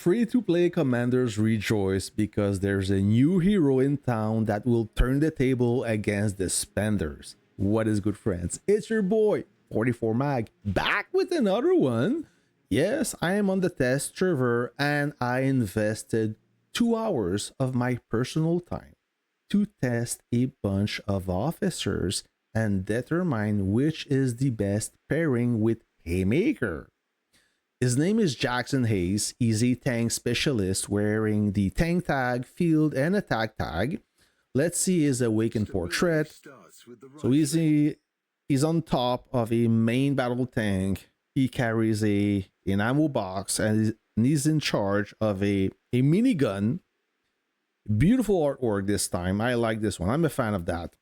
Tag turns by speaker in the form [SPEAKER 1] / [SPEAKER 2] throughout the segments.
[SPEAKER 1] free-to-play commanders rejoice because there's a new hero in town that will turn the table against the spenders. What is good, friends? It's your boy 44 Mag back with another one. Yes, I am on the test server and I invested 2 hours of my personal time to test a bunch of officers and determine which is the best pairing with Haymaker. His name is Jackson Hayes. He's a tank specialist wearing the tank tag, field, and attack tag. Let's see his awakened portrait. So he's on top of a main battle tank. He carries an ammo box and he's in charge of a minigun. Beautiful artwork this time. I like this one. I'm a fan of that.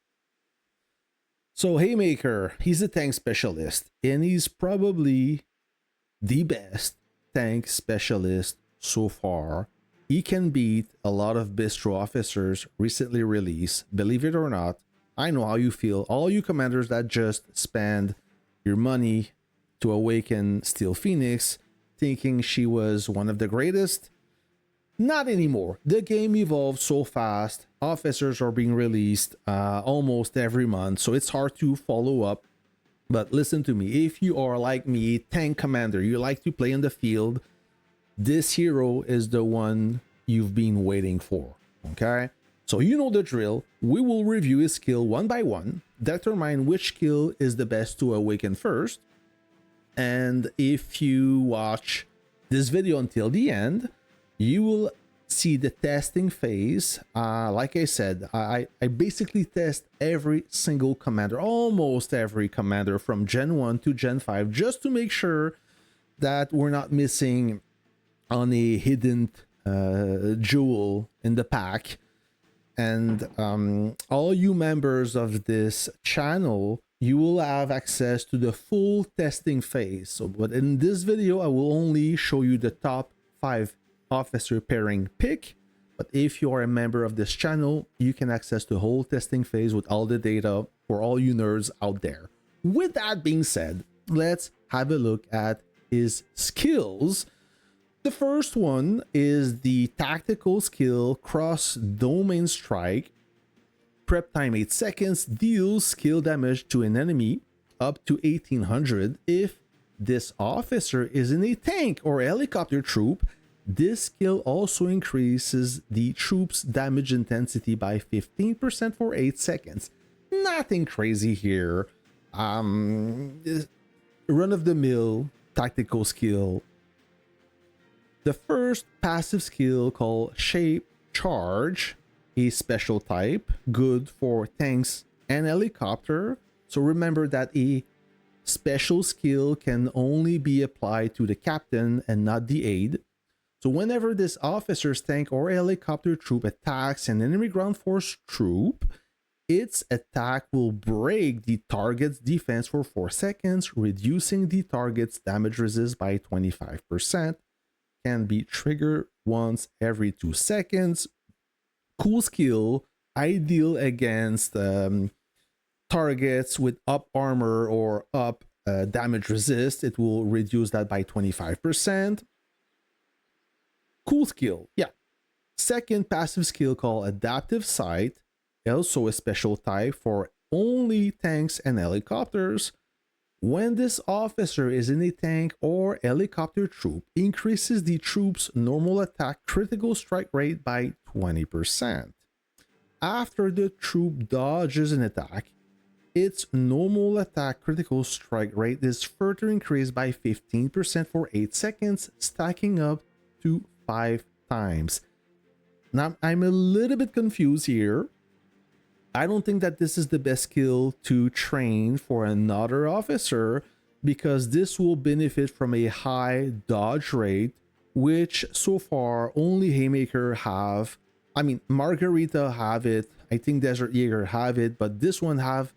[SPEAKER 1] So Haymaker, he's a tank specialist and he's probably the best tank specialist so far. He can beat a lot of bistro officers recently released. Believe it or not, I know how you feel. All you commanders that just spend your money to awaken Steel Phoenix thinking she was one of the greatest. Not anymore. The game evolved so fast. Officers are being released almost every month, so it's hard to follow up. But listen to me, if you are like me, tank commander, you like to play in the field, this hero is the one you've been waiting for, okay? So you know the drill. We will review his skill one by one, determine which skill is the best to awaken first. And if you watch this video until the end, you will see the testing phase. Like I said, I basically test every single commander, almost every commander from Gen 1 to Gen 5, just to make sure that we're not missing on a hidden jewel in the pack. And all you members of this channel, you will have access to the full testing phase. So, but in this video, I will only show you the top 5 officer pairing pick. But if you are a member of this channel, you can access the whole testing phase with all the data for all you nerds out there. With that being said, let's have a look at his skills. The first one is the tactical skill Cross Domain Strike. Prep time 8 seconds, deals skill damage to an enemy up to 1800. If this officer is in a tank or helicopter troop, this skill also increases the troop's damage intensity by 15% for 8 seconds. Nothing crazy here. Run-of-the-mill tactical skill. The first passive skill called Shape Charge, a special type, good for tanks and helicopter. So remember that a special skill can only be applied to the captain and not the aide. So whenever this officer's tank or helicopter troop attacks an enemy ground force troop, its attack will break the target's defense for 4 seconds, reducing the target's damage resist by 25%. Can be triggered once every 2 seconds. Cool skill, ideal against targets with up armor or up damage resist. It will reduce that by 25%. Cool skill, yeah. Second passive skill called Adaptive Sight, also a special type for only tanks and helicopters. When this officer is in a tank or helicopter troop, increases the troop's normal attack critical strike rate by 20%. After the troop dodges an attack, its normal attack critical strike rate is further increased by 15% for 8 seconds, stacking up to 5 times. Now, I'm a little bit confused here. I don't think that this is the best skill to train for another officer because this will benefit from a high dodge rate, which so far only Haymaker have. I mean, Margarita have it. I think Desert Jaeger have it, but this one have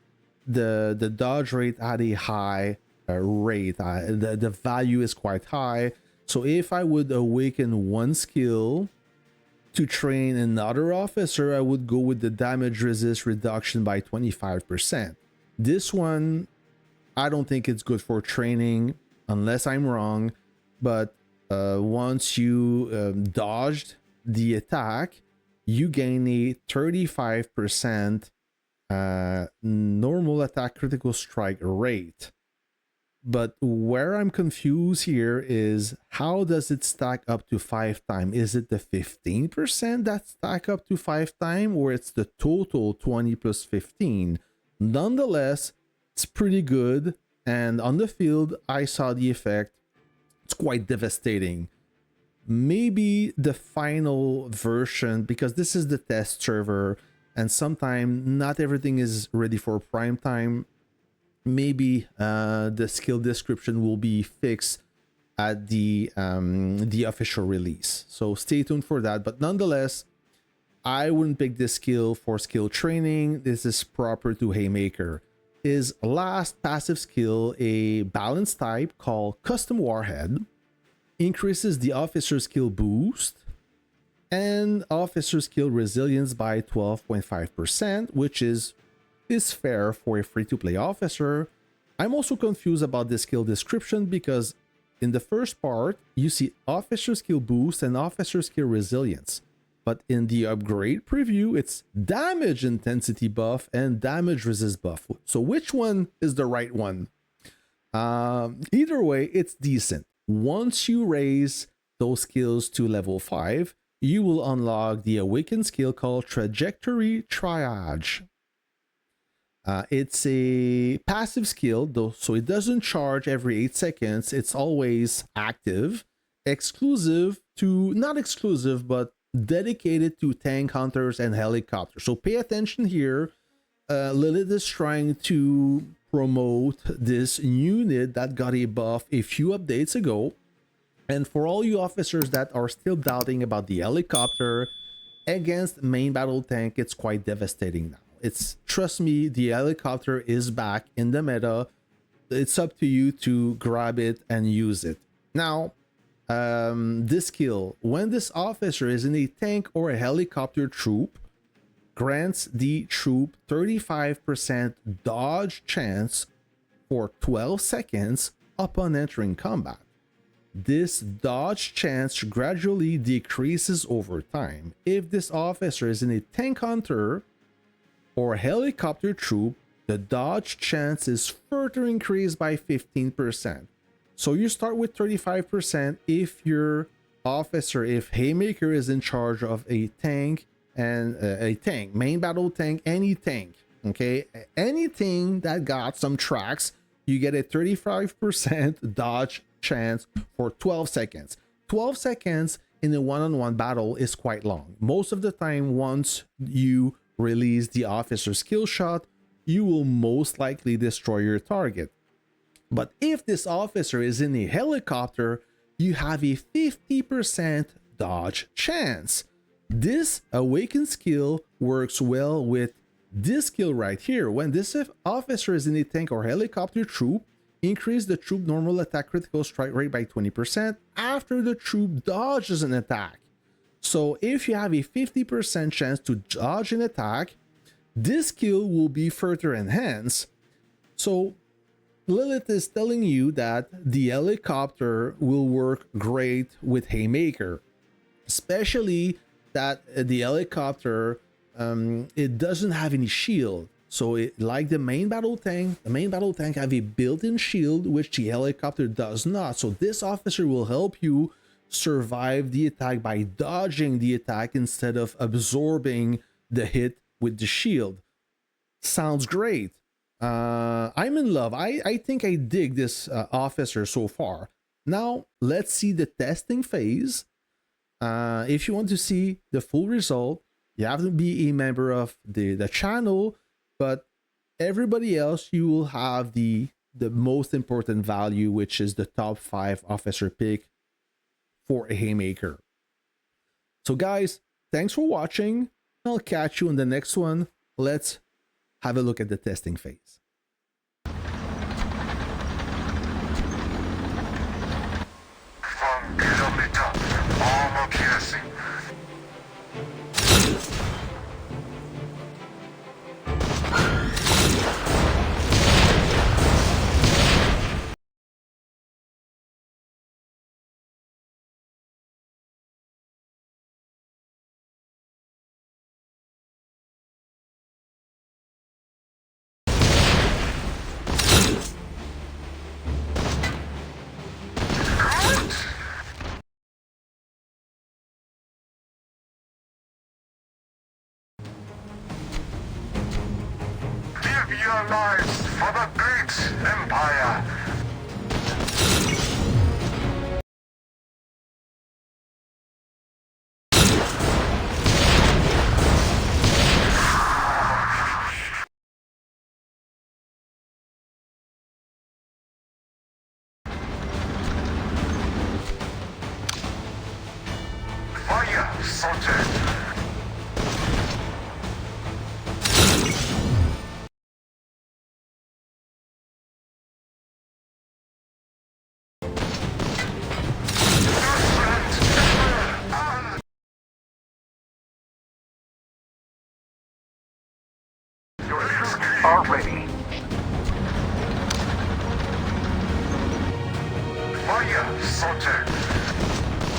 [SPEAKER 1] the dodge rate at a high rate. The value is quite high. So if I would awaken one skill to train another officer, I would go with the damage resist reduction by 25%. This one, I don't think it's good for training unless I'm wrong, but once you dodged the attack, you gain a 35% normal attack critical strike rate. But where I'm confused here is, how does it stack up to 5 times? Is it the 15% that stack up to 5 times, or it's the total 20 plus 15? Nonetheless, it's pretty good. And on the field, I saw the effect. It's quite devastating. Maybe the final version, because this is the test server, and sometimes not everything is ready for prime time. Maybe the skill description will be fixed at the official release. So stay tuned for that. But nonetheless, I wouldn't pick this skill for skill training. This is proper to Haymaker. His last passive skill, a balance type called Custom Warhead, increases the officer skill boost and officer skill resilience by 12.5%, which is fair for a free-to-play officer. I'm also confused about the skill description, because in the first part you see officer skill boost and officer skill resilience, but in the upgrade preview it's damage intensity buff and damage resist buff. So which one is the right one? Either way, it's decent. Once you raise those skills to level 5, you will unlock the awakened skill called Trajectory Triage. It's a passive skill, though, so it doesn't charge every 8 seconds. It's always active, exclusive to, not exclusive, but dedicated to tank hunters and helicopters. So pay attention here. Lilith is trying to promote this unit that got a buff a few updates ago. And for all you officers that are still doubting about the helicopter against main battle tank, it's quite devastating now. Trust me, the helicopter is back in the meta. It's up to you to grab it and use it. Now, this skill, when this officer is in a tank or a helicopter troop, grants the troop 35% dodge chance for 12 seconds upon entering combat. This dodge chance gradually decreases over time. If this officer is in a tank hunter or helicopter troop, the dodge chance is further increased by 15%. So you start with 35% if your officer, if Haymaker is in charge of a tank and a tank, main battle tank, any tank, okay? Anything that got some tracks, you get a 35% dodge chance for 12 seconds. 12 seconds in a one-on-one battle is quite long. Most of the time, once you release the officer skill shot, you will most likely destroy your target. But if this officer is in a helicopter, you have a 50% dodge chance. This awakened skill works well with this skill right here. When this officer is in a tank or helicopter troop, increase the troop normal attack critical strike rate by 20% after the troop dodges an attack. So if you have a 50% chance to dodge an attack, this skill will be further enhanced. So Lilith is telling you that the helicopter will work great with Haymaker, especially that the helicopter, it doesn't have any shield. So like the main battle tank have a built-in shield, which the helicopter does not. So this officer will help you survive the attack by dodging the attack instead of absorbing the hit with the shield. Sounds great. I'm in love. I think I dig this officer so far. Now let's see the testing phase. If you want to see the full result, you have to be a member of the channel, but everybody else, you will have the most important value, which is the top 5 officer pick for a Haymaker. So guys, thanks for watching. I'll catch you in the next one. Let's have a look at the testing phase.
[SPEAKER 2] your lives for the great empire. Fire sorted. Your troops are ready. Fire sorted.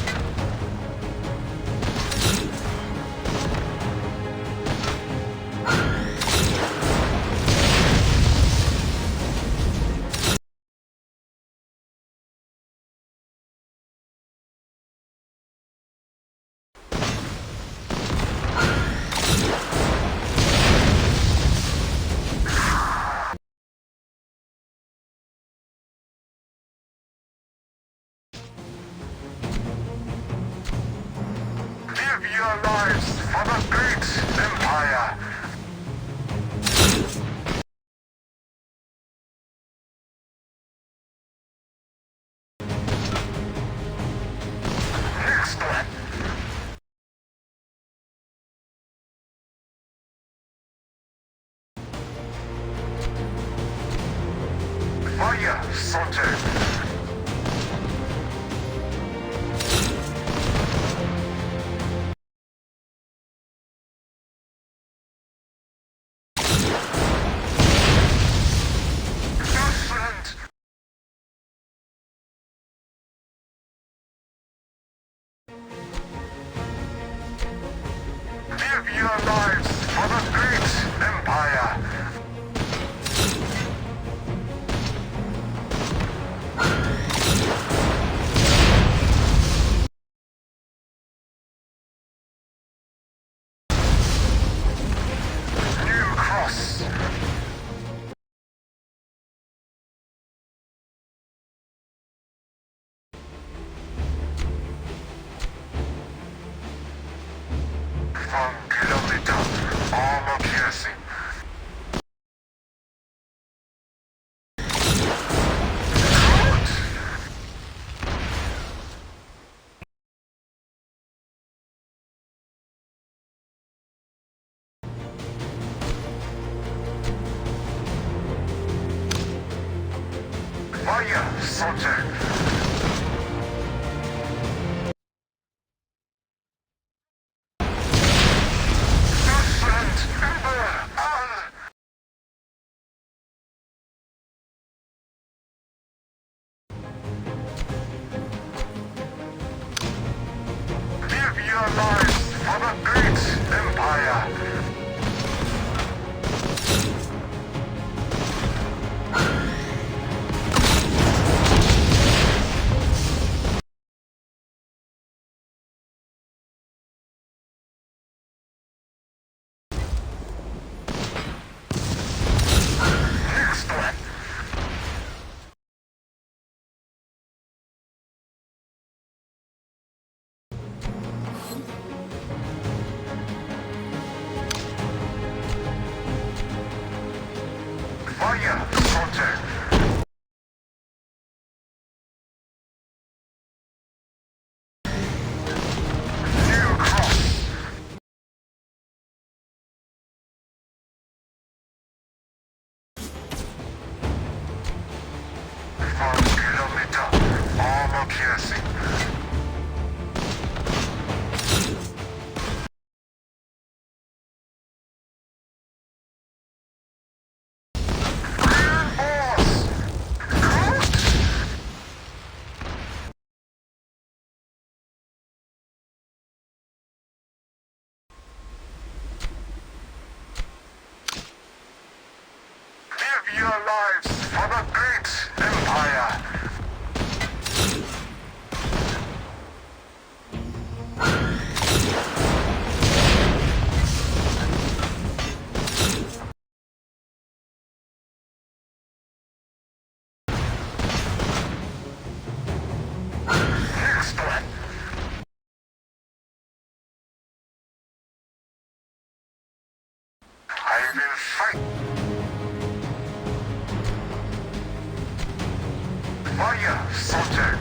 [SPEAKER 2] Give your lives for the great empire. Excellent. Fire sorted. Excellent. Give your lives for the great empire. New cross. From kilometer armor piercing. Good. Fire sorted. Excellent. Give your lives for the great empire. Excellent. subject.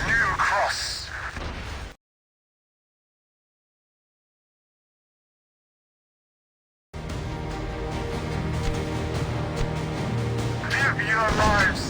[SPEAKER 2] New cross. Give your lives